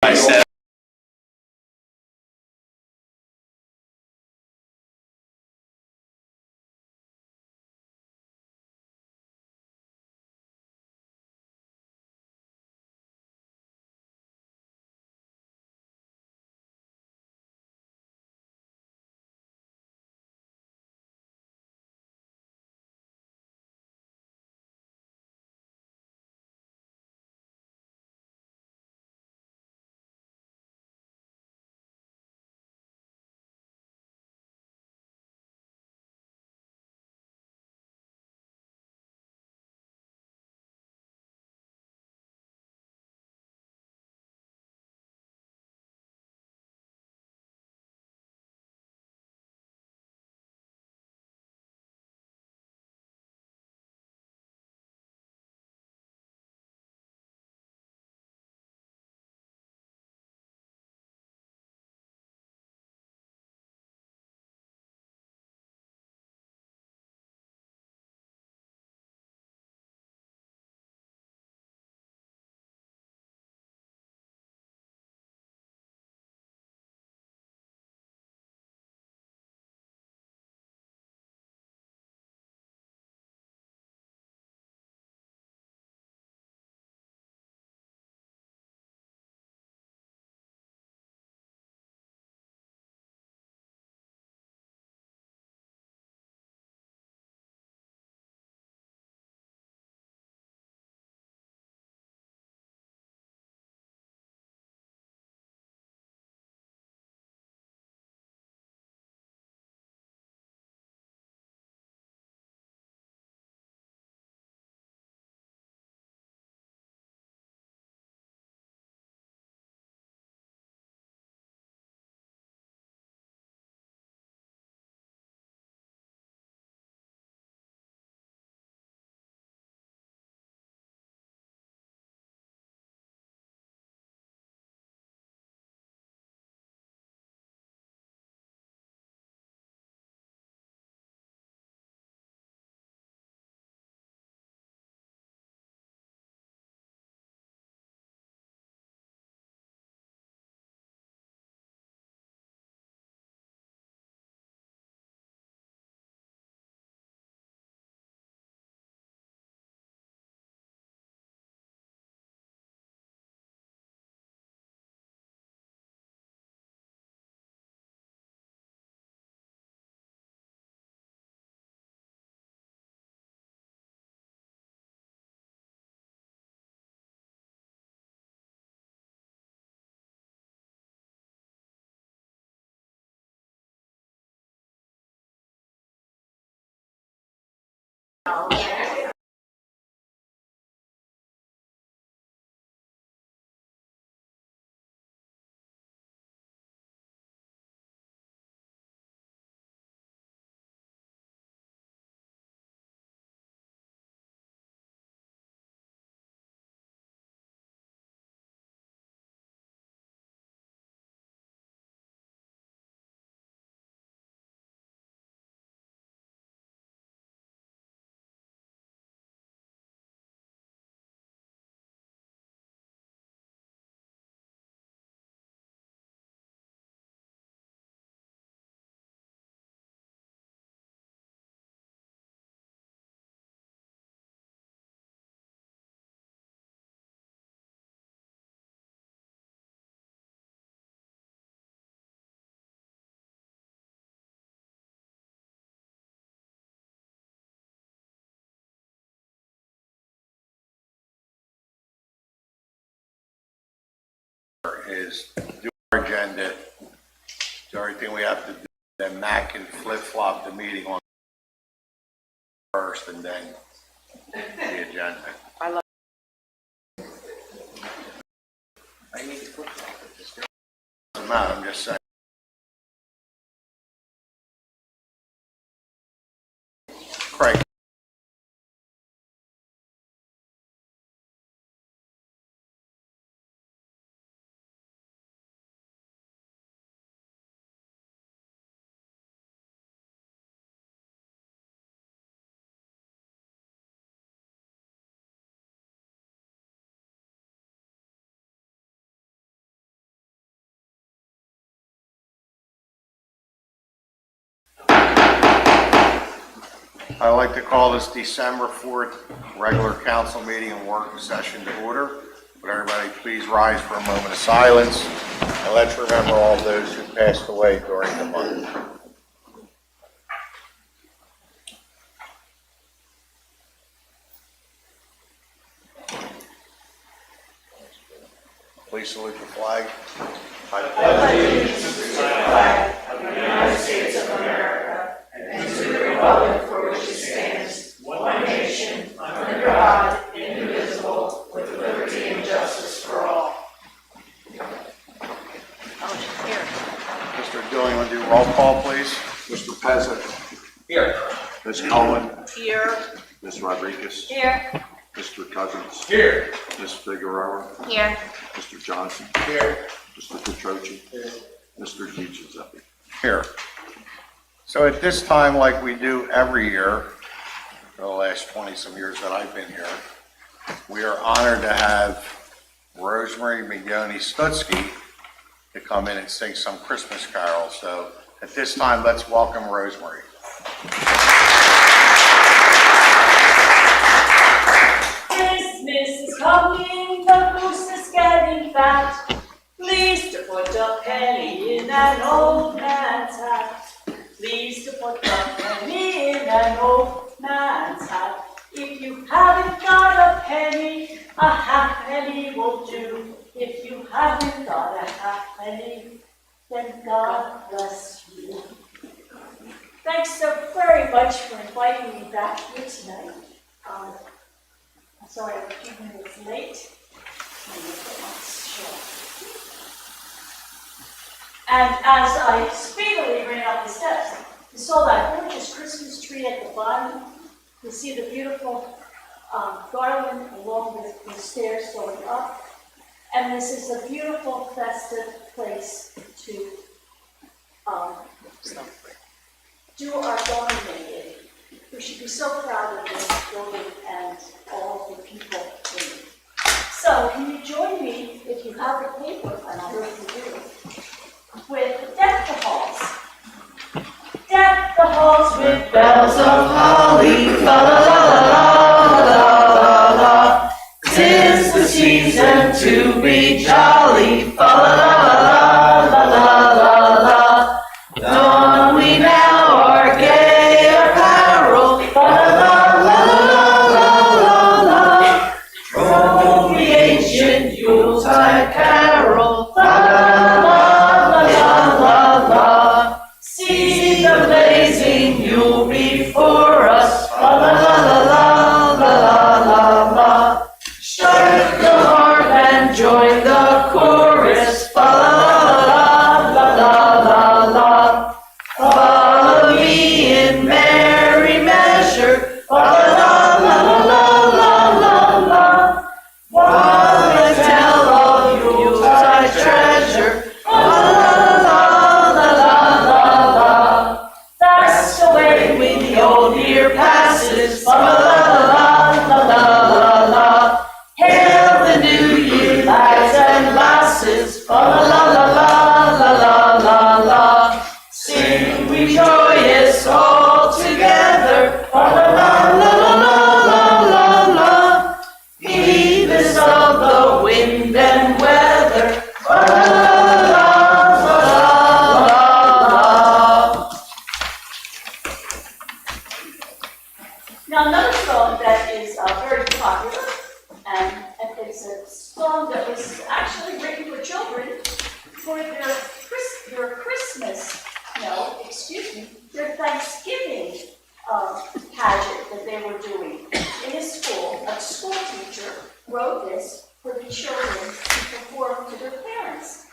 I said. Is do our agenda, do everything we have to do, then Matt can flip-flop the meeting on first and then the agenda. I need to flip-flop it. Doesn't matter, I'm just saying. Craig. I'd like to call this December 4th regular council meeting and work session to order. Would everybody please rise for a moment of silence, and let's remember all those who passed away during the month. Please salute the flag. I pledge allegiance to the flag of the United States of America and to the republic for which it stands, one nation, under God, indivisible, with liberty and justice for all. Mr. Dillon, you want to do roll call, please? Mr. Peasant. Here. Ms. Cohen. Here. Ms. Rodriguez. Here. Mr. Cousins. Here. Ms. Figueroa. Here. Mr. Johnson. Here. Mr. Petroci. Here. Mr. Giuseppe. Here. So at this time, like we do every year, for the last 20-some years that I've been here, we are honored to have Rosemary McGoney Stutzky to come in and sing some Christmas carols. So at this time, let's welcome Rosemary. Christmas is coming, the goose is getting fat. Please to put a penny in an old man's hat. Please to put a penny in an old man's hat. If you haven't got a penny, a halfpenny will do. If you haven't got a halfpenny, then God bless you. Thanks so very much for inviting me back here tonight. I'm sorry I'm a few minutes late. And as I speedily ran up the steps, you saw that gorgeous Christmas tree at the bottom. You see the beautiful garland along the stairs going up. And this is a beautiful festive place to do our garden making. We should be so proud of this building and all of the people in it. So, can you join me, if you have the paper, and I hope you do, with Deck the Halls. Deck the halls with bells of holly, la la la la la la. 'Tis the season to be jolly, la la la la la la. Don we now our gay apparel, la la la la la la. Troll the ancient Yuletide carol, la la la la la. See the blazing Yule before us, la la la la la la la. Strike the harp and join the chorus, la la la la la la. Follow me in merry measure, la la la la la la la. While I tell of Yuletide treasure, la la la la la la. That's the way when the old year passes, la la la la la la. Hail the new year, lads and lasses, la la la la la la la. Sing we joyous all together, la la la la la la la. Heedless of the wind and weather, la la la la la la. Now another song that is very popular, and it's a song that was actually written for children for their Christmas, their Thanksgiving pageant that they were doing in a school. A school teacher wrote this for the children to perform to their parents.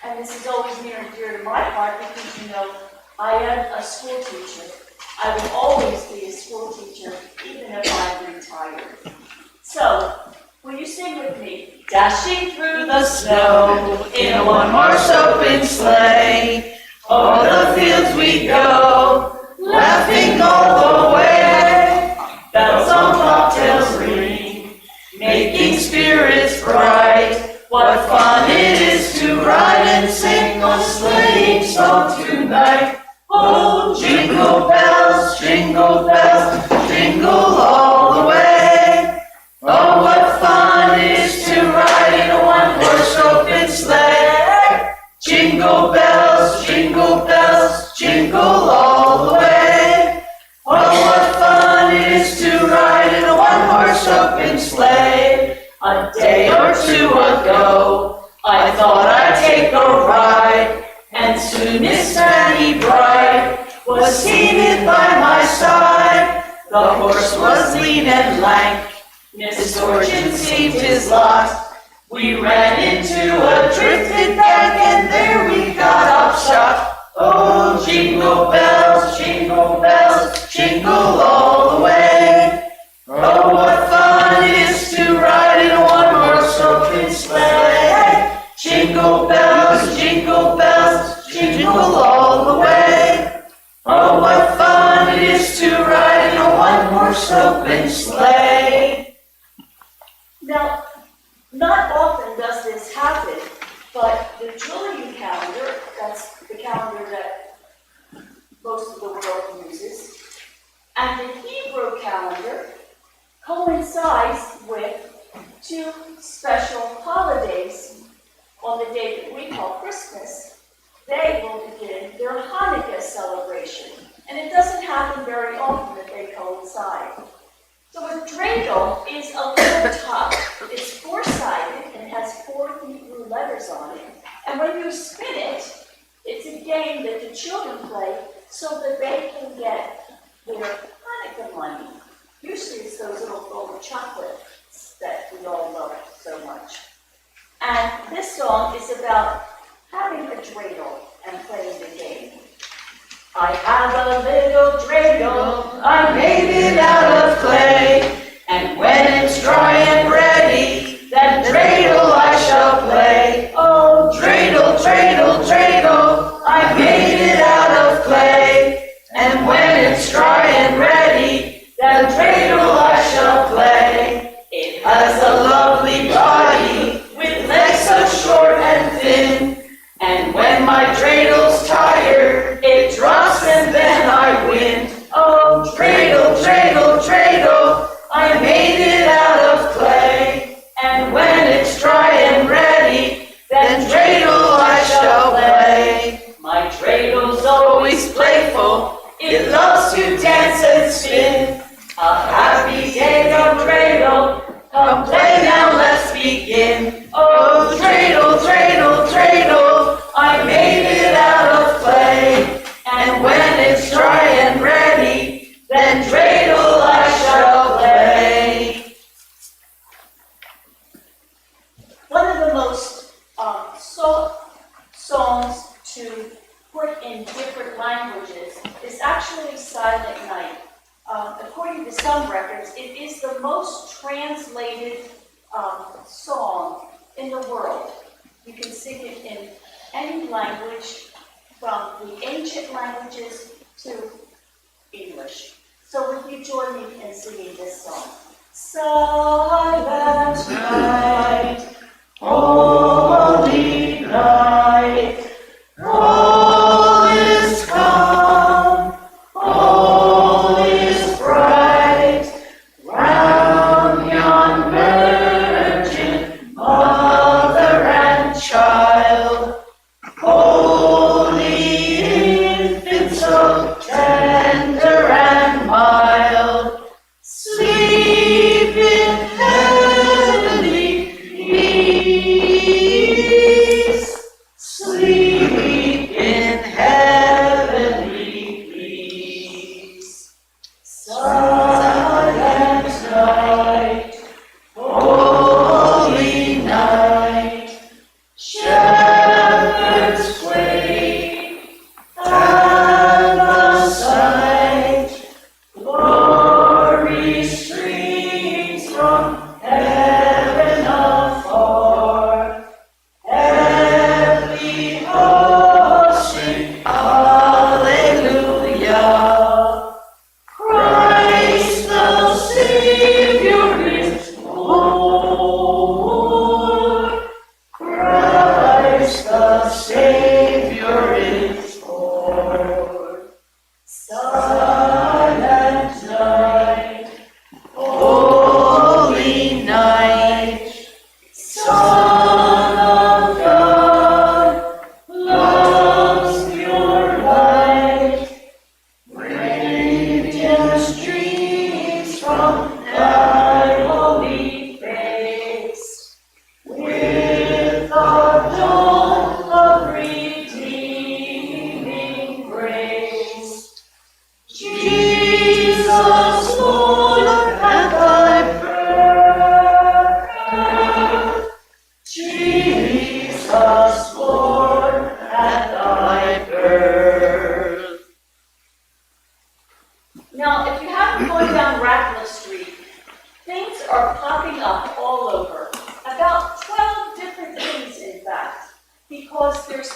And this is always near and dear to my heart because, I am a school teacher. I will always be a school teacher, even if I'm retired. So, will you sing with me? Dashing through the snow in a one-horse open sleigh, o'er the fields we go, laughing all the way. Bells on bobtails ring, making spirits bright. What fun it is to ride and sing a sleighing song tonight. Oh, jingle bells, jingle bells, jingle all the way. Oh, what fun it is to ride in a one-horse open sleigh. A day or two ago, I thought I'd take a ride, and soon Miss Fanny Bright was seated by my side. The horse was lean and lank, misfortune seemed his lot. We ran into a drifted bank, and there we got upshot. Oh, jingle bells, jingle all the way. Oh, what fun it is to ride in a one-horse open sleigh. Jingle bells, jingle all the way. Oh, what fun it is to ride in a one-horse open sleigh. Now, not often does this happen, but the Julian calendar, that's the calendar that most of the world uses, and the Hebrew calendar coincides with two special holidays on the day that we call Christmas. They will begin their Hanukkah celebration, and it doesn't happen very often that they coincide. So a dreidel is a little top. It's four-sided and has 4 Hebrew letters on it. And when you spin it, it's a game that the children play so that they can get their Hanukkah money. Usually it's those little gold chocolates that we all love so much. And this song is about having a dreidel and playing the game. I have a little dreidel, I made it out of clay, and when it's dry and ready, that dreidel I shall play. Oh, dreidel, dreidel, dreidel, I made it out of clay, and when it's dry and ready, that dreidel I shall play. It has a lovely body, with legs so short and thin, and when my dreidel's tired, it drops and then I win. Oh, dreidel, dreidel, dreidel, I made it out of clay, and when it's dry and ready, then dreidel I shall play. My dreidel's always playful, it loves to dance and spin. A happy day of dreidel, come play now, let's begin. Oh, dreidel, dreidel, dreidel, I made it out of clay, and when it's dry and ready, then dreidel I shall play. One of the most songs to put in different languages is actually Silent Night. According to some records, it is the most translated song in the world. You can sing it in any language, from the ancient languages to English. So would you join me in singing this song? Silent night, holy night, all is calm, all is bright, round yon virgin, mother and child, holy infant, so tender and mild, sleep in heavenly peace, sleep in heavenly peace. Silent night, holy night, shepherds wait at the sight, glory streams from heaven afar, heavenly hosts sing hallelujah. Christ the Savior is born, Christ the Savior is born. Silent night, holy night, Son of God, because there's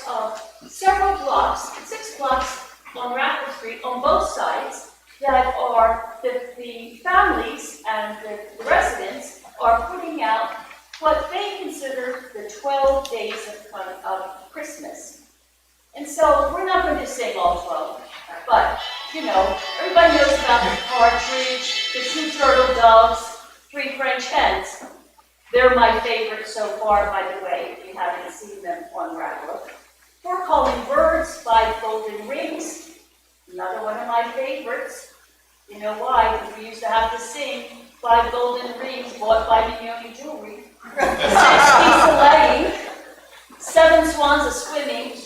several blocks, 6 blocks on Raffles Street on both sides that are, the families and the residents are putting out what they consider the 12 days of Christmas. And so we're not going to sing all 12, but, you know, everybody knows about the partridge, the 2 turtle doves, 3 French hens. They're my favorite so far, by the way, if you haven't seen them on Raffle. 4 calling birds, 5 golden rings, another one of my favorites. You know why? Because we used to have to sing 5 golden rings bought by Mignoni Jewelry, 6 geese a-laying, 7 swans a-swimming,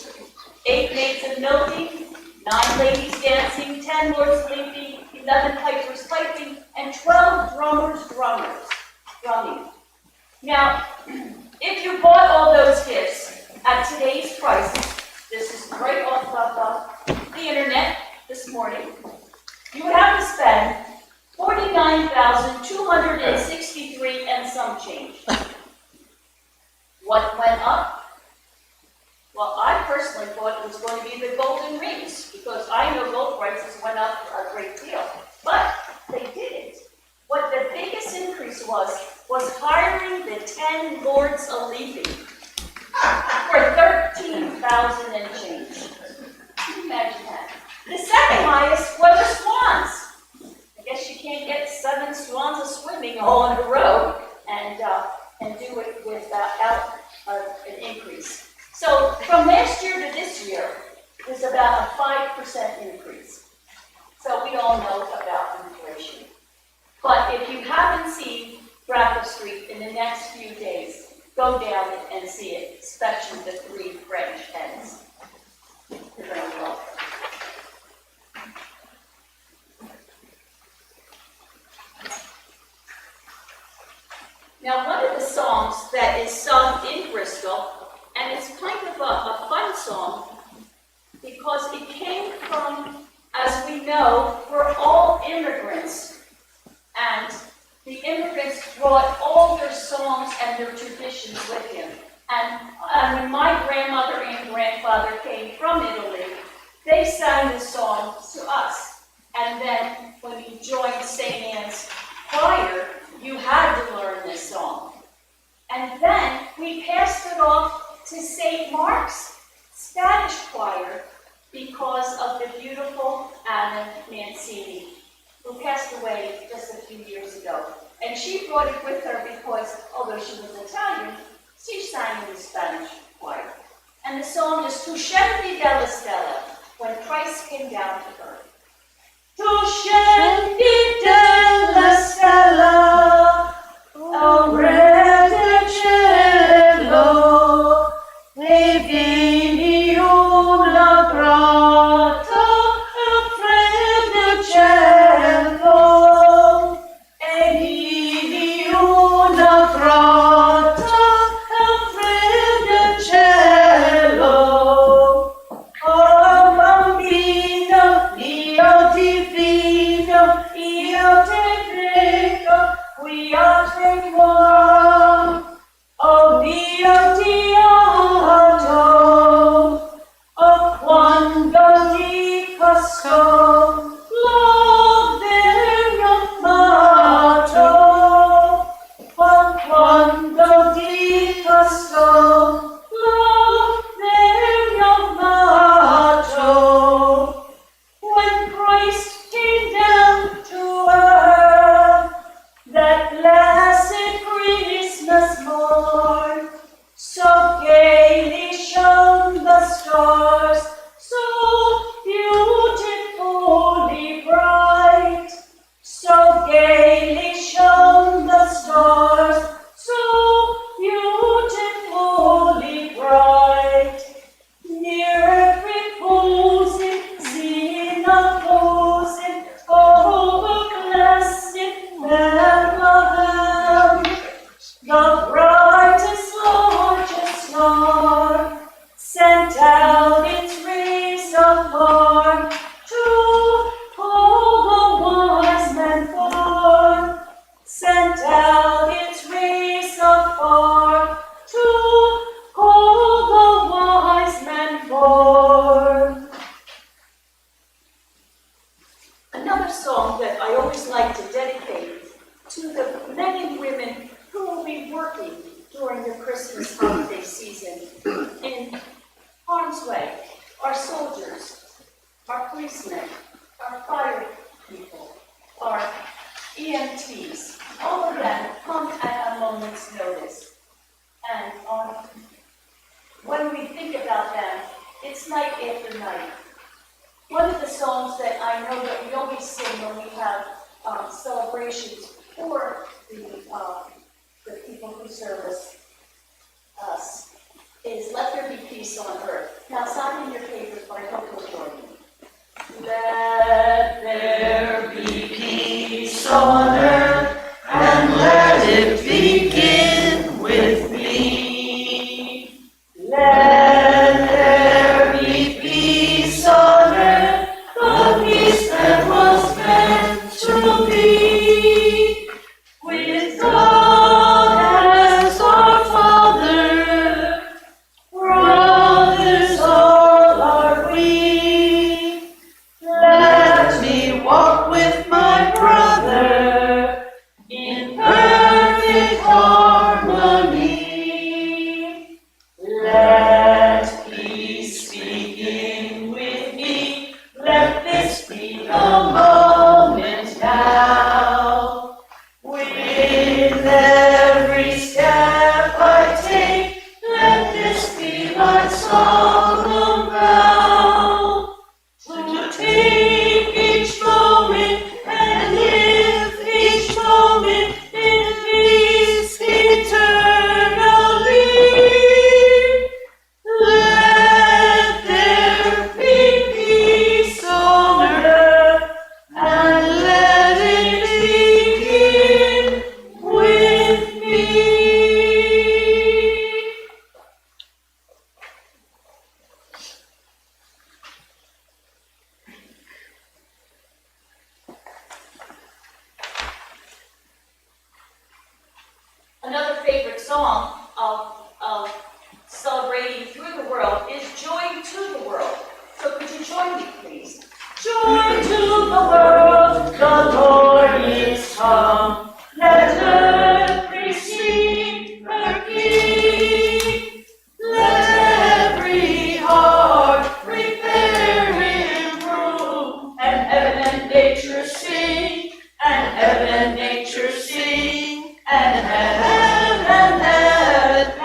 8 maids of milking, 9 ladies dancing, 10 lords leaping, 11 pipers piping, and 12 drummers drumming. Now, if you bought all those gifts at today's prices, this is right off of the internet this morning, you would have to spend $49,263 and some change. What went up? Well, I personally thought it was going to be the golden rings, because I know gold prices went up a great deal, but they didn't. What the biggest increase was hiring the 10 lords a leaping for $13,000 and change. Can you imagine that? The second highest were the swans. I guess you can't get 7 swans a swimming all in a row and do it without an increase. So from last year to this year, there's about a 5% increase. So we all know about inflation. But if you haven't seen Raffle Street in the next few days, go down and see it, especially the 3 French hens. You're going to love it. Now, one of the songs that is sung in Bristol, and it's kind of a fun song, because it came from, as we know, we're all immigrants, and the immigrants brought all their songs and their traditions with him. And when my grandmother and grandfather came from Italy, they sang this song to us. And then when you joined St. Anne's choir, you had to learn this song. And then we passed it off to St. Mark's Spanish choir because of the beautiful Anna Mancini, who passed away just a few years ago. And she brought it with her because, although she was Italian, she sang in the Spanish choir. And the song is Tu scendi dalla stella, when Christ came down to earth. Tu scendi dalla stella, o re del cielo, e vidi una grata al cielo, e vidi una grata al cielo. Oh bambino, io ti fido, io ti prego, qui a te qua. Oh Dio ti amo, oh quando ti casco, l'ho amato, oh quando ti casco, l'ho amato. When Christ came down to earth, that blessed Christmas morn, so gaily shone the stars, so beautifully bright, so gaily shone the stars, so beautifully bright. Near every posing, seen opposing, oh, blessed Bethlehem, the brightest, largest star, sent out its rays afar to all the wise men born, sent out its rays afar to all the wise policemen, our fire people, our EMTs, all of them come at a moment's notice. And when we think about them, it's night after night. One of the songs that I know that we always sing when we have celebrations for the people who service us is "Let There Be Peace on Earth." Now, it's not in your papers, but I hope you'll join me. Let there be peace on earth, and let it begin with me. Let there be peace on earth, the peace that was meant to be. With God as our Father, brothers all are we. Let me walk with my brother in perfect harmony. Let peace begin with me. Let this be the moment now. With every step I take, let this be my solemn vow. To take each moment and live each moment in peace eternally. Let there be peace on earth, and let it begin with me. Another favorite song of celebrating through the world is "Joy to the World." So could you join me, please? Joy to the world, the Lord is come. Let earth receive her King. Let every heart prepare Him room, and heaven and nature sing, and heaven and nature sing, and heaven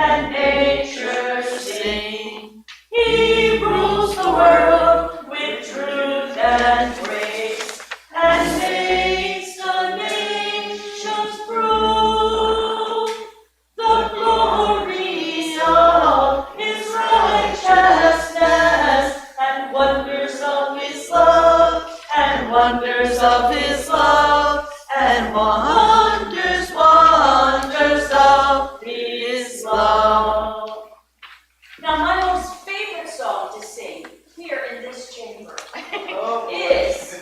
and nature sing. He rules the world with truth and grace, and makes the nations prove the glories of His righteousness, and wonders of His love, and wonders of His love, and wonders of His love. Now, my most favorite song to sing here in this chamber is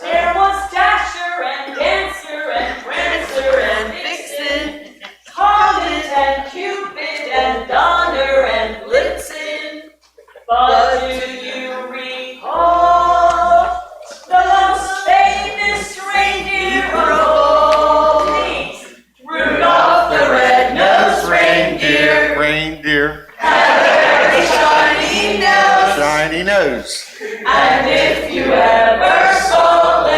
"There was Dasher and Dancer and Prancer and Vixen, Comet and Cupid and Donner and Blitzen. But do you recall the most famous reindeer of all? Please, Rudolph the Red-Nosed Reindeer. Reindeer, Very shiny nose. shiny nose, And if you ever saw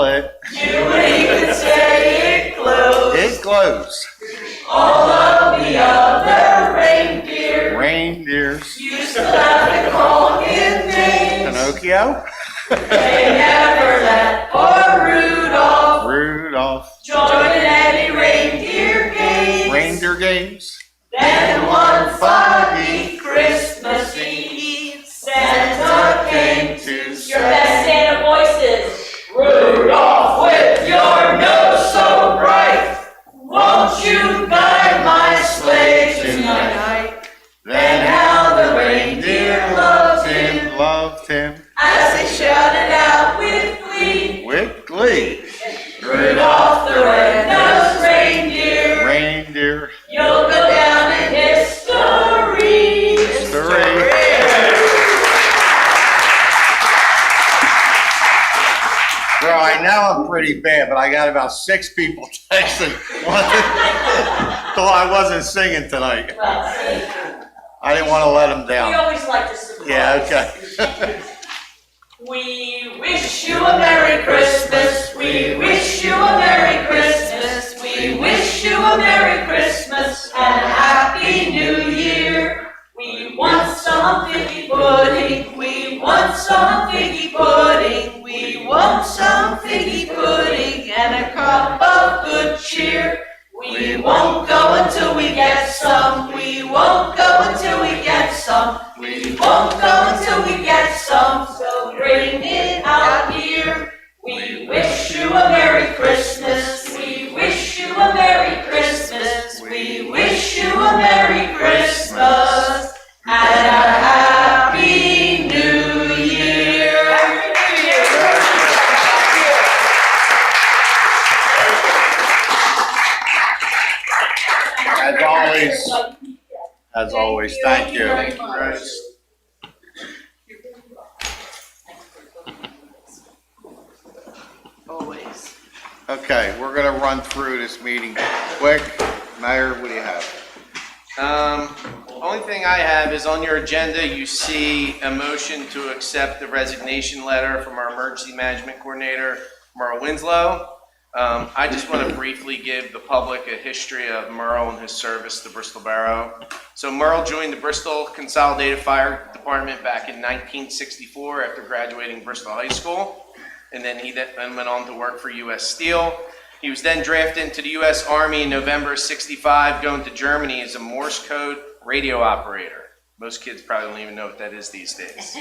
it, you would even say it glows. it glows. All of the other reindeers Reindeers, used to laugh and call him names. Pinocchio, They never let poor Rudolph Rudolph, join in any reindeer games. reindeer games. Then one foggy Christmas Eve, Santa came to your best Santa voices. Rudolph, with your nose so bright, won't you guide my sleigh tonight? Then how the reindeer loved him as they shouted out with glee. with glee. Rudolph the red-nosed reindeer, Reindeer, you'll go down in history. history. Well, I know I'm pretty bad, but I got about 6 people texting. Thought I wasn't singing tonight. Well, see, I didn't want to let them we down. always like to surprise. Yeah, okay. We wish you a Merry Christmas. We wish you a Merry Christmas. We wish you a Merry Christmas and a Happy New Year. We want some figgy pudding. We want some figgy pudding. We want some figgy pudding and a cup of good cheer. We won't go until we get some. We won't go until we get some. We won't go until we get some. So bring it out here. We wish you a Merry Christmas. We wish you a Merry Christmas. We wish you a Merry Christmas and a Happy New Year. Happy New Year. As always, thank you. very much. Always. Okay, we're gonna run through this meeting quick. Mayor, what do you have? Only thing I have is on your agenda, you see a motion to accept the resignation letter from our emergency management coordinator, Merle Winslow. I just want to briefly give the public a history of Merle and his service to Bristol Borough. So Merle joined the Bristol Consolidated Fire Department back in 1964 after graduating Bristol High School. And then he then went on to work for U.S. Steel. He was then drafted into the U.S. Army in November of '65, going to Germany as a Morse code radio operator. Most kids probably don't even know what that is these days.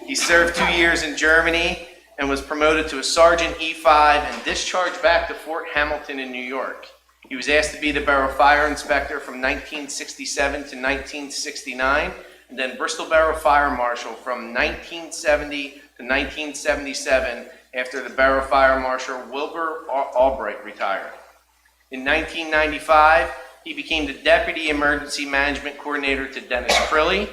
He served 2 years in Germany and was promoted to a Sergeant E5 and discharged back to Fort Hamilton in New York. He was asked to be the Borough Fire Inspector from 1967 to 1969, and then Bristol Borough Fire Marshal from 1970 to 1977 after the Borough Fire Marshal Wilbur Albright retired. In 1995, he became the Deputy Emergency Management Coordinator to Dennis Crilly.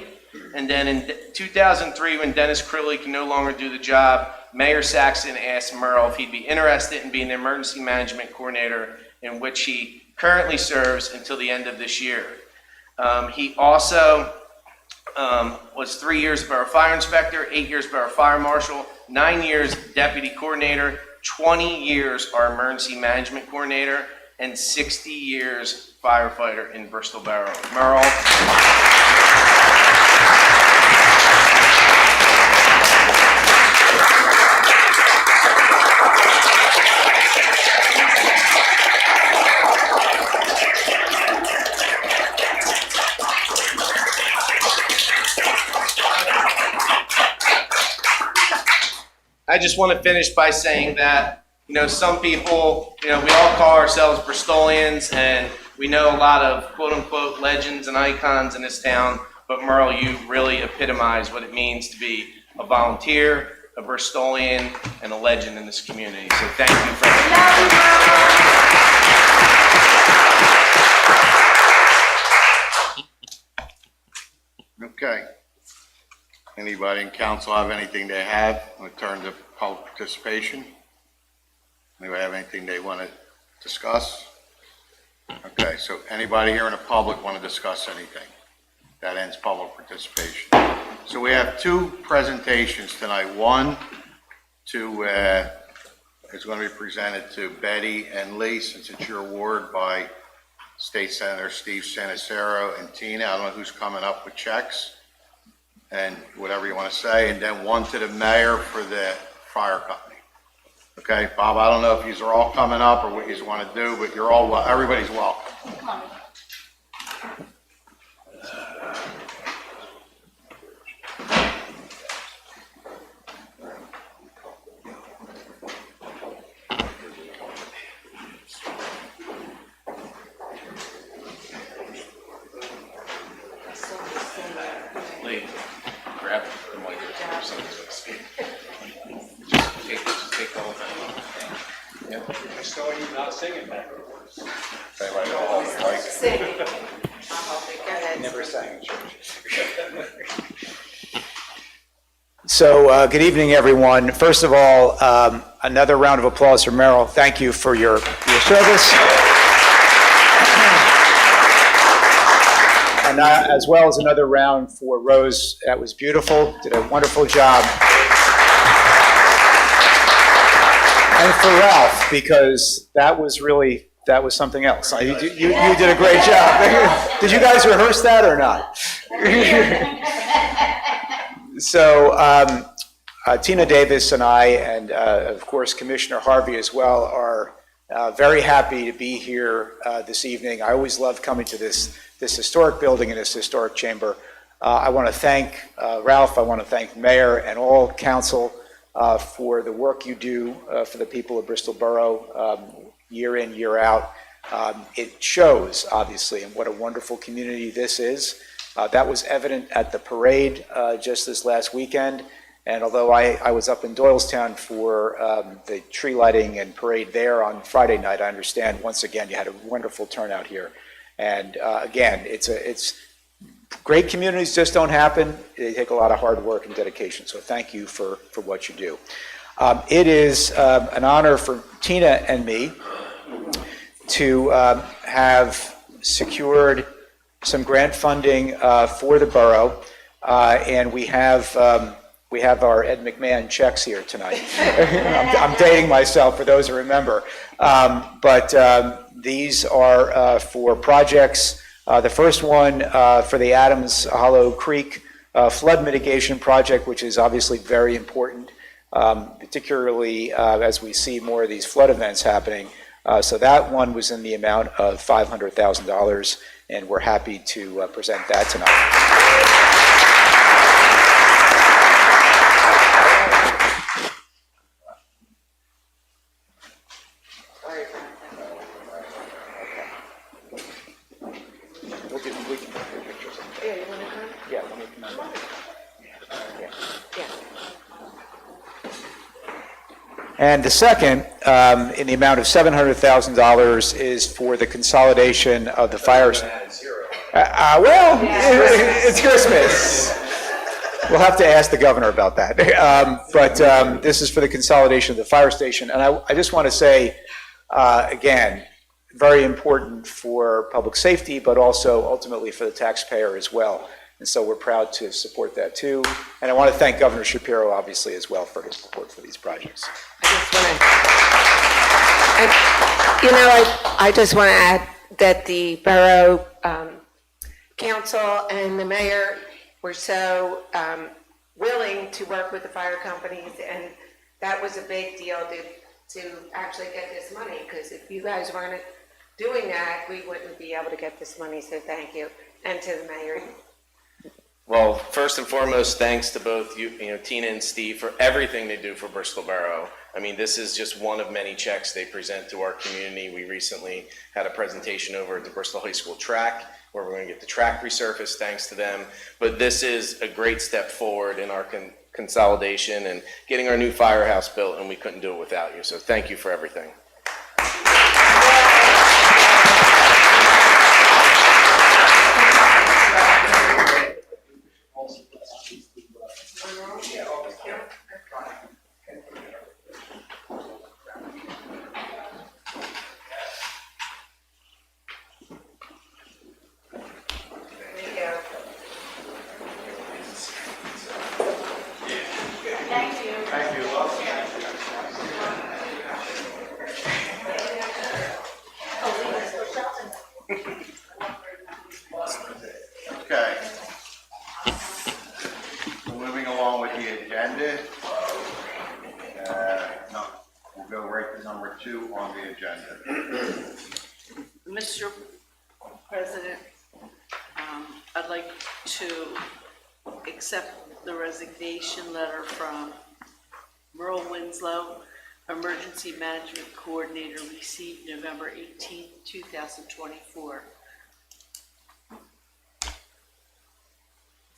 And then in 2003, when Dennis Crilly could no longer do the job, Mayor Saxon asked Merle if he'd be interested in being the Emergency Management Coordinator, in which he currently serves until the end of this year. He also was 3 years Borough Fire Inspector, 8 years Borough Fire Marshal, 9 years Deputy Coordinator, 20 years our Emergency Management Coordinator, and 60 years firefighter in Bristol Borough. Merle. I just want to finish by saying that, some people, we all call ourselves Bristolians, and we know a lot of quote-unquote legends and icons in this town, but Merle, you really epitomize what it means to be a volunteer, a Bristolian, and a legend in this community. So thank you for Okay. Anybody in council have anything they have in terms of public participation? Anybody have anything they want to discuss? Okay, so anybody here in the public want to discuss anything? That ends public participation. So we have two presentations tonight. One is going to be presented to Betty and Lee, since it's your award, by State Senator Steve Sanacero and Tina. I don't know who's coming up with checks and whatever you want to say. And then one to the mayor for the fire company. Okay, Bob, I don't know if these are all coming up or what you want to do, but you're all, everybody's welcome. Lee, grab the mic or something to speak. Just take the whole thing. Yep. I saw you not singing backwards. Anybody know all the mic? Singing. Go ahead. Never sang in church. So, good evening, everyone. First of all, another round of applause for Merrill. Thank you for your service. And as well as another round for Rose. That was beautiful. Did a wonderful job. And for Ralph, because that was something else. You did a great job. Did you guys rehearse that or not? So Tina Davis and I, and of course Commissioner Harvey as well, are very happy to be here this evening. I always love coming to this historic building and this historic chamber. I want to thank Ralph, I want to thank the mayor and all council for the work you do for the people of Bristol Borough year in, year out. It shows, obviously, and what a wonderful community this is. That was evident at the parade just this last weekend. And although I was up in Doylestown for the tree lighting and parade there on Friday night, I understand once again you had a wonderful turnout here. And again, it's great communities just don't happen. They take a lot of hard work and dedication. So thank you for what you do. It is an honor for Tina and me to have secured some grant funding for the borough, and we have our Ed McMahon checks here tonight. I'm dating myself for those who remember, but these are for projects. The first one for the Adams Hollow Creek flood mitigation project, which is obviously very important, particularly as we see more of these flood events happening. So that one was in the amount of $500,000, and we're happy to present that tonight. We can take pictures. Yeah, you want to come? Yeah, let me come on. Yeah. And the second, in the amount of $700,000, is for the consolidation of the fire. Well, it's Christmas. We'll have to ask the governor about that. But this is for the consolidation of the fire station. And I just want to say, again, very important for public safety, but also ultimately for the taxpayer as well. And so we're proud to support that too. And I want to thank Governor Shapiro, obviously, as well for his support for these projects. I just want to add that the borough council and the mayor were so willing to work with the fire companies, and that was a big deal to actually get this money, because if you guys weren't doing that, we wouldn't be able to get this money, so thank you, and to the mayor. Well, first and foremost, thanks to both Tina and Steve, for everything they do for Bristol Borough. I mean, this is just one of many checks they present to our community. We recently had a presentation over at the Bristol High School track, where we're going to get the track resurfaced thanks to them. But this is a great step forward in our consolidation and getting our new firehouse built, and we couldn't do it without you. So thank you for everything. Okay. Moving along with the agenda. No, we'll go right to number 2 on the agenda. Mr. President, I'd like to accept the resignation letter from Merle Winslow, Emergency Management Coordinator, received November 18, 2024.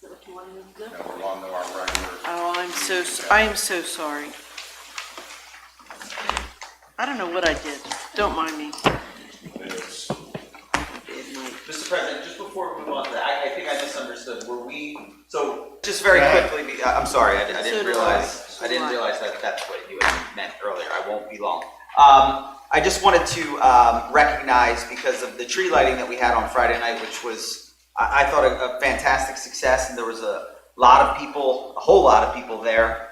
Is that what you wanted me to do? Now we're on to our regular. Oh, I am so sorry. I don't know what I did. Don't mind me. Mr. President, just before we move on to that, I think I misunderstood. Were we, so, just very quickly, I'm sorry, I didn't realize that that's what you had meant earlier. I won't be long. I just wanted to recognize, because of the tree lighting that we had on Friday night, which was, I thought, a fantastic success, and there was a whole lot of people there.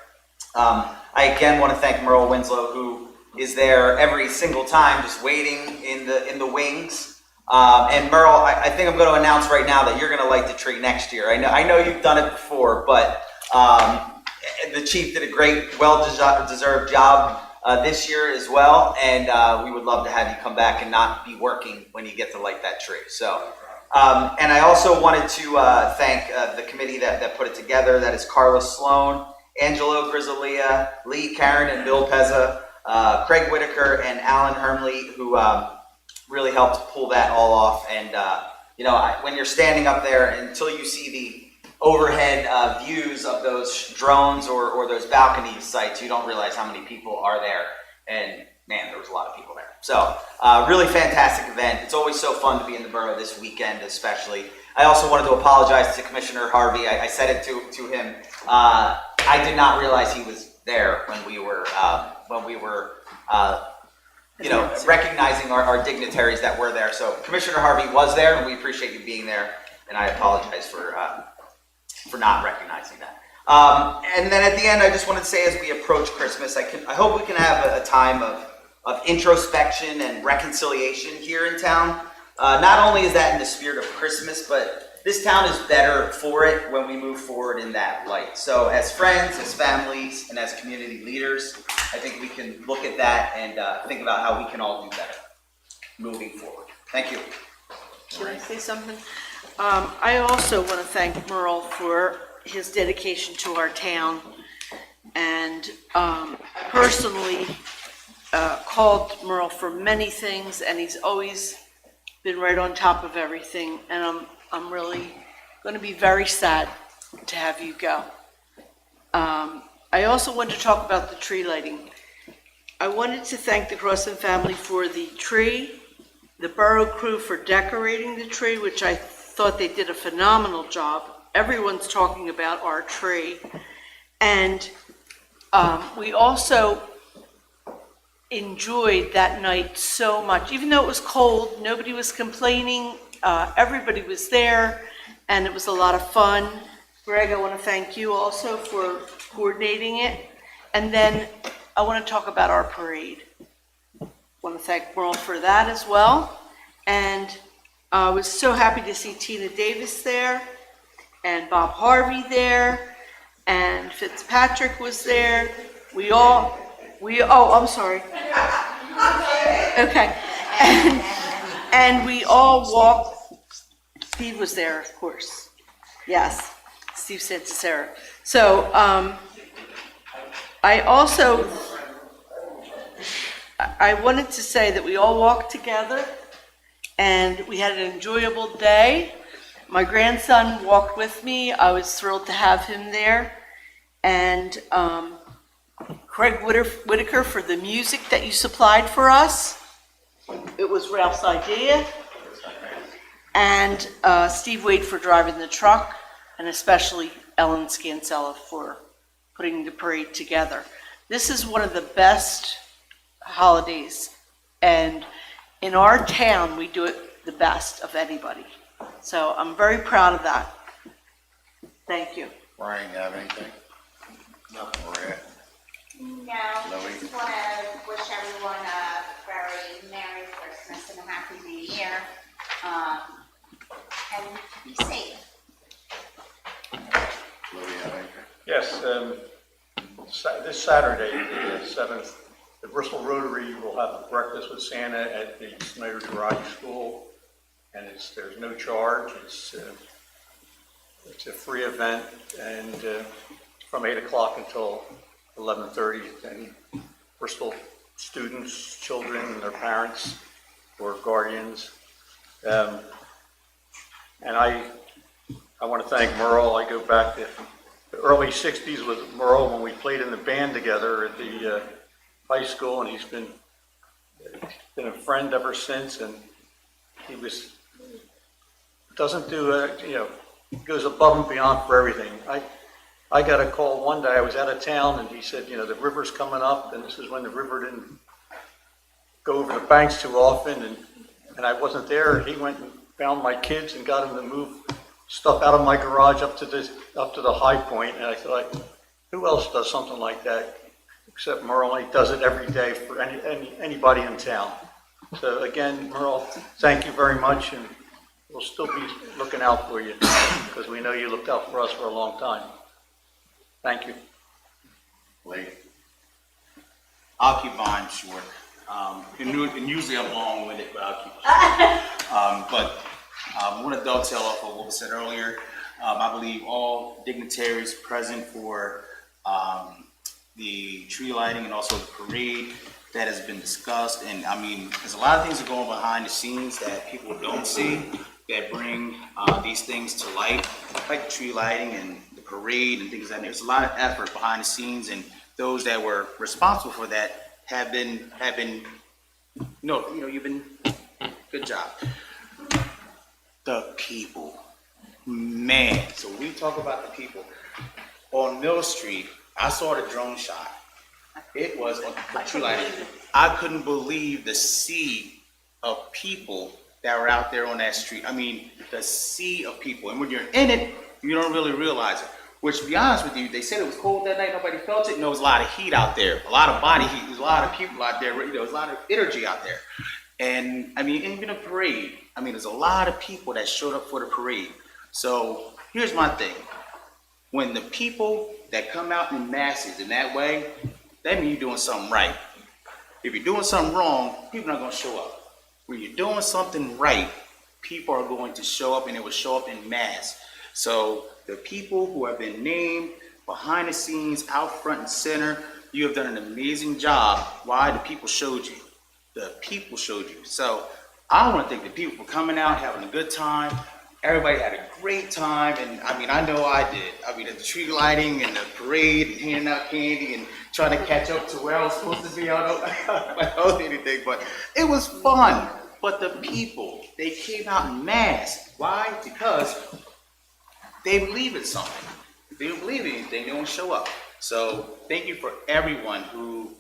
I again want to thank Merle Winslow, who is there every single time, just waiting in the wings. And Merle, I think I'm going to announce right now that you're going to light the tree next year. I know you've done it before, but the chief did a great, well-deserved job this year as well, and we would love to have you come back and not be working when you get to light that tree. So, and I also wanted to thank the committee that put it together. That is Carlos Sloan, Angelo Grisalia, Lee Karen and Bill Pezza, Craig Whitaker and Alan Hermley, who really helped pull that all off. And when you're standing up there, until you see the overhead views of those drones or those balcony sites, you don't realize how many people are there. And man, there was a lot of people there. So really fantastic event. It's always so fun to be in the borough this weekend, especially. I also wanted to apologize to Commissioner Harvey. I said it to him. I did not realize he was there when we were recognizing our dignitaries that were there. So Commissioner Harvey was there, and we appreciate you being there. And I apologize for not recognizing that. And then at the end, I just wanted to say, as we approach Christmas, I hope we can have a time of introspection and reconciliation here in town. Not only is that in the spirit of Christmas, but this town is better for it when we move forward in that light. So as friends, as families, and as community leaders, I think we can look at that and think about how we can all do better moving forward. Thank you. Can I say something? I also want to thank Merle for his dedication to our town, and personally called Merle for many things, and he's always been right on top of everything, and I'm really going to be very sad to have you go. I also wanted to talk about the tree lighting. I wanted to thank the Crossan family for the tree, the borough crew for decorating the tree, which I thought they did a phenomenal job. Everyone's talking about our tree. And we also enjoyed that night so much. Even though it was cold, nobody was complaining. Everybody was there, and it was a lot of fun. Greg, I want to thank you also for coordinating it. And then I want to talk about our parade. I want to thank Merle for that as well. And I was so happy to see Tina Davis there, and Bob Harvey there, and Fitzpatrick was there. I'm sorry. Okay. And we all walked. Steve was there, of course. Yes, Steve said to Sarah. So I wanted to say that we all walked together, and we had an enjoyable day. My grandson walked with me. I was thrilled to have him there. And Craig Whitaker for the music that you supplied for us. It was Ralph's idea. And Steve Wade for driving the truck, and especially Ellen Scansella for putting the parade together. This is one of the best holidays, and in our town, we do it the best of anybody. So I'm very proud of that. Thank you. Ryan, you have anything? No. Maria? No, Louis? just want to wish everyone a very Merry Christmas and a Happy New Year. And be safe. Louis, you have anything? Yes, this Saturday, the 7th, the Bristol Rotary will have a breakfast with Santa at the Snyder Garage School, and there's no charge. It's a free event, and from 8 o'clock until 11:30, and Bristol students, children, and their parents or guardians. And I want to thank Merle. I go back to the early 60s with Merle when we played in the band together at the high school, and he's been a friend ever since, and he goes above and beyond for everything. I got a call one day, I was out of town, and he said, the river's coming up, and this is when the river didn't go over the banks too often, and I wasn't there. He went and found my kids and got them to move stuff out of my garage up to the high point, and I thought, Who else does something like that except Merle? He does it every day for anybody in town. So again, Merle, thank you very much, and we'll still be looking out for you because we know you looked out for us for a long time. Thank you. Lee? I'll keep mine short. And usually I'm long-winded, but I'll keep it short. But I want to dovetail off of what was said earlier. I believe all dignitaries present for the tree lighting and also the parade that has been discussed. And I mean, there's a lot of things that go on behind the scenes that people don't see that bring these things to light, like the tree lighting and the parade and things like that. There's a lot of effort behind the scenes, and those that were responsible for that have been, you've been, good job. The people, man, so we talk about the people. On Mill Street, I saw the drone shot. It was a tree lighting. I couldn't believe the sea of people that were out there on that street. I mean, the sea of people. And when you're in it, you don't really realize it. Which, to be honest with you, they said it was cold that night, nobody felt it. No, there was a lot of heat out there, a lot of body heat. There's a lot of people out there, there was a lot of energy out there. And I mean, even a parade, I mean, there's a lot of people that showed up for the parade. So here's my thing. When the people that come out in masses in that way, that means you're doing something right. If you're doing something wrong, people are not going to show up. When you're doing something right, people are going to show up, and it will show up in mass. So the people who have been named behind the scenes, out front and center, you have done an amazing job. Why? The people showed you. The people showed you. So I want to thank the people for coming out, having a good time. Everybody had a great time, and I mean, I know I did. I mean, the tree lighting and the parade and handing out candy and trying to catch up to where I was supposed to be. I don't know anything, but it was fun. But the people, they came out in mass. Why? Because they believe in something. If they don't believe in anything, they don't show up. So thank you for everyone who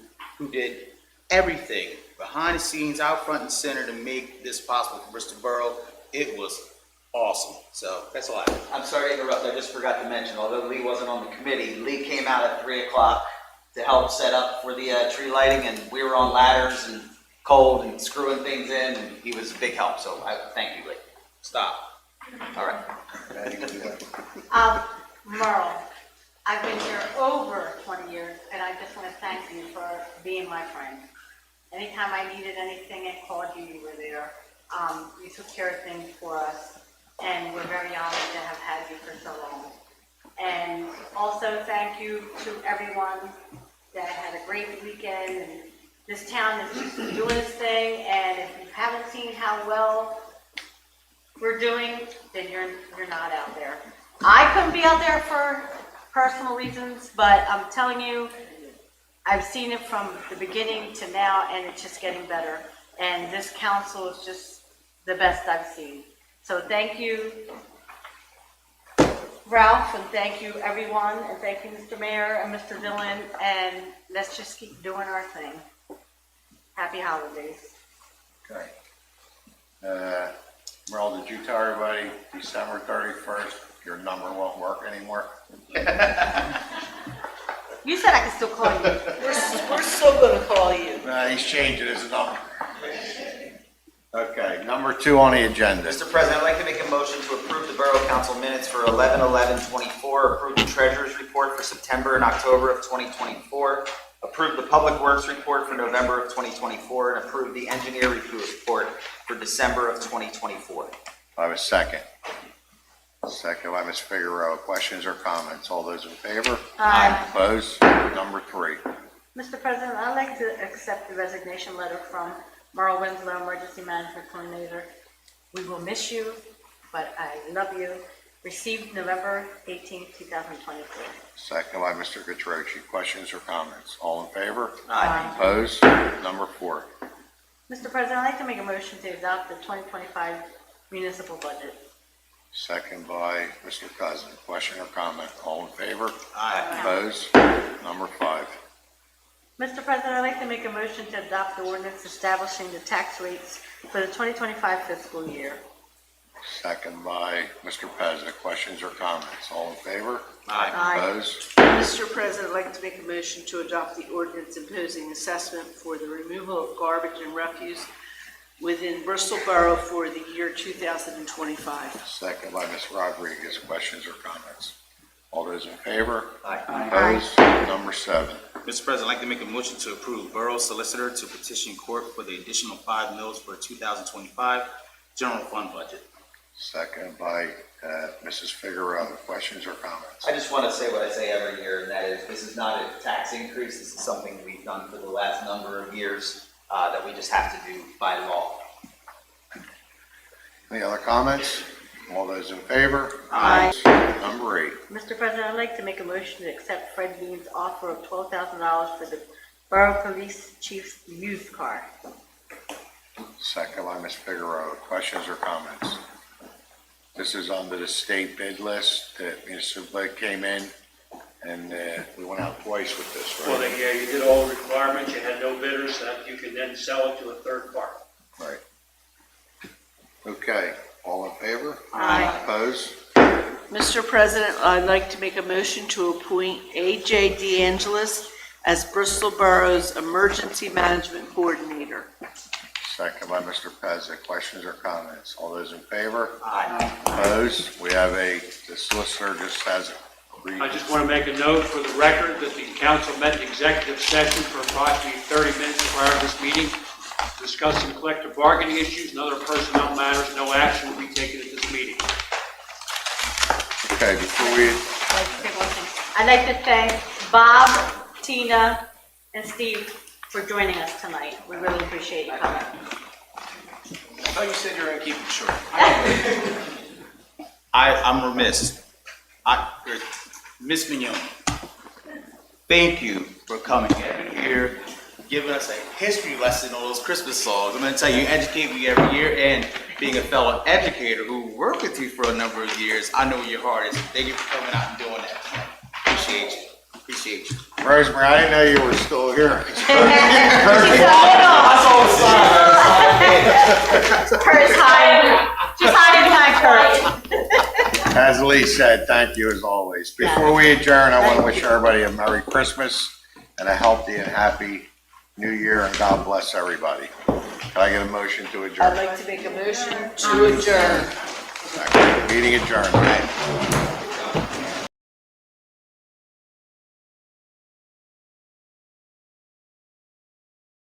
did everything behind the scenes, out front and center to make this possible for Bristol Borough. It was awesome. So that's all I have. I'm sorry to interrupt, I just forgot to mention, although Lee wasn't on the committee, Lee came out at 3 o'clock to help set up for the tree lighting, and we were on ladders and cold and screwing things in, and he was a big help, so I thank you, Lee. Stop. All right. Merle, I've been here over 20 years, and I just want to thank you for being my friend. Anytime I needed anything and called you, you were there. You took care of things for us, and we're very honored to have had you for so long. And also thank you to everyone that had a great weekend. And this town is just doing its thing, and if you haven't seen how well we're doing, then you're not out there. I couldn't be out there for personal reasons, but I'm telling you, I've seen it from the beginning to now, and it's just getting better. And this council is just the best I've seen. So thank you, Ralph, and thank you, everyone, and thank you, Mr. Mayor and Mr. Dillon, and let's just keep doing our thing. Happy holidays. Okay. Merle, did you tell everybody December 31st, your number won't work anymore? You said I could still call you. We're still gonna call you. He's changing his number. Okay, number 2 on the agenda. Mr. President, I'd like to make a motion to approve the Borough Council minutes for 11/11/24, approve the Treasurer's Report for September and October of 2024, approve the Public Works Report for November of 2024, and approve the Engineer Report for December of 2024. I have a second. Second by Ms. Figueroa. Questions or comments? All those in favor? Aye. Opposed? Number 3. Mr. President, I'd like to accept the resignation letter from Merle Winslow, Emergency Management Coordinator. We will miss you, but I love you. Received November 18, 2024. Second by Mr. Catroci. Questions or comments? All in favor? Aye. Opposed? Number 4. Mr. President, I'd like to make a motion to adopt the 2025 municipal budget. Second by Mr. Cousin. Question or comment? All in favor? Aye. Opposed? Number 5. Mr. President, I'd like to make a motion to adopt the ordinance establishing the tax rates for the 2025 fiscal year. Second by Mr. Pezza. Questions or comments? All in favor? Aye. Opposed? Mr. President, I'd like to make a motion to adopt the ordinance imposing assessment for the removal of garbage and refuse within Bristol Borough for the year 2025. Second by Ms. Rodriguez. Questions or comments? All those in favor? Aye. Opposed? Number 7. Mr. President, I'd like to make a motion to approve Borough Solicitor to petition court for the additional 5 mills for 2025 general fund budget. Second by Mrs. Figueroa. Questions or comments? I just want to say what I say every year, and that is, this is not a tax increase. This is something we've done for the last number of years that we just have to do by law. Any other comments? All those in favor? Aye. Number 8. Mr. President, I'd like to make a motion to accept Fred Bean's offer of $12,000 for the Borough Police Chief's used car. Second by Ms. Figueroa. Questions or comments? This is under the state bid list that municipal came in, and we went out twice with this, Well, right? yeah, you did all the requirements, you had no bidders, so that you can then sell it to a third party. Right. Okay, all in favor? Aye. Opposed? Mr. President, I'd like to make a motion to appoint A.J. DeAngelis as Bristol Borough's Emergency Management Coordinator. Second by Mr. Pezza. Questions or comments? All those in favor? Aye. Opposed? We have the solicitor just has agreed. I just want to make a note for the record that the council met in executive session for approximately 30 minutes prior to this meeting, discussing collective bargaining issues and other personnel matters. No action will be taken at this meeting. Okay, before we, I'd like to thank Bob, Tina, and Steve for joining us tonight. We really appreciate you coming. I thought you said you were going to keep it short. I'm remiss. Miss Mignon, thank you for coming every year, giving us a history lesson on those Christmas songs. I'm going to tell you, you educate me every year, and being a fellow educator who worked with you for a number of years, I know your heart is. Thank you for coming out and doing that. Appreciate you. Appreciate you. Rosemary, I didn't know you were still here. Kurt's hiding. She's hiding behind Kurt. As Lee said, thank you as always. Before we adjourn, I want to wish everybody a Merry Christmas and a healthy and happy New Year, and God bless everybody. Can I get a motion to I'd adjourn? like to make a motion to adjourn. Meeting adjourned.